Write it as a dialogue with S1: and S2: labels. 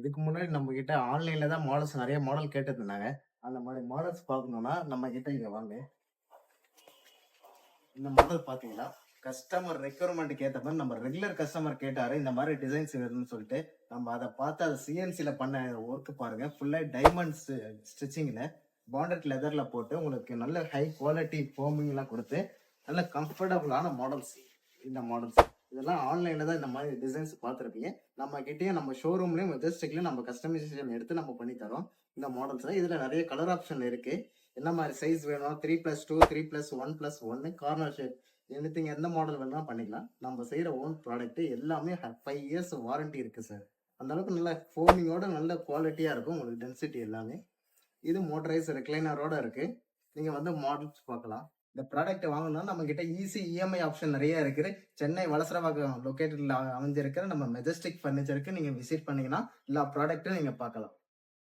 S1: இதுக்கு முன்னாடி நம்ம கிட்ட ஆன்லைன்ல தான் மாடல்ஸ் நெறைய மாடல் கேட்டுருந்தாங்க. அந்த மாரி மாடல்ஸ் பார்க்கணும்னா நம்ம கிட்ட இங்க வாங்க. இந்த மாடல் பார்த்தீங்கன்னா, கஸ்டமர் ரெக்யர்மென்ட்க்கு ஏத்த மாரி நம்ம ரெகுலர் கஸ்டமர் கேட்டாரு, இந்த மாரி டிசைன்ஸ் வேணும்னு சொல்லிட்டு, நம்ம அத பார்த்து அத சிஎன்சில பண்ண ஒர்க் பாருங்க. ஃபுல்லா டைமண்ட்ஸ் ஸ்டிச்சிங்ல பாண்டட் லெதர்ல போட்டு உங்களுக்கு நல்ல ஹை குவாலிட்டி ஃபோமிங்லாம் குடுத்து, நல்ல கம்ஃபர்டபுளான மாடல்ஸ். இந்த மாடல்ஸ். இதெல்லாம் ஆன்லைன்ல தான் இந்த மாரி டிசைன்ஸ் பார்த்திருப்பீங்க. நம்ம கிட்டயும் நம்ம ஷோரூம்லயும் மெஜஸ்டிக்லயும் நம்ம கஸ்டமைசேஷன் எடுத்து நம்ம பண்ணி தரோம். இந்த மாடல்ஸ்ல இதுல நெறைய கலர் ஆப்ஷன் இருக்கு. என்ன மாரி சைஸ் வேணும் 3+2, 3+1+1 கார்னர் ஷேப் எனிதிங் எந்த மாடல் வேணாலும் பண்ணிக்கலாம். நம்ம செய்யற ஓன் ப்ராடக்ட் எல்லாமே 5 இயர்ஸ் வாரண்டி இருக்கு சார். அந்த அளவுக்கு நல்ல ஃபோமிங்கோட நல்ல குவாலிட்டியா இருக்கும். உங்களுக்கு டென்சிட்டி எல்லாமே. இது மோட்டரைஸ் ரெக்லைனரோட இருக்கு. நீங்க வந்து மாடல்ஸ் பார்க்கலாம். இந்த ப்ராடக்ட் வாங்கணும்னா நம்ம கிட்ட ஈஸி இஎம்ஐ ஆப்ஷன் நெறைய இருக்கு. சென்னை வளசரவாக்கம் லொகேட்டட்ல அமைஞ்சிருக்கிற நம்ம மெஜஸ்டிக் ஃபர்னிச்சருக்கு நீங்க விசிட் பண்ணீங்கன்னா எல்லா ப்ராடக்ட்டும் நீங்க பார்க்கலாம்.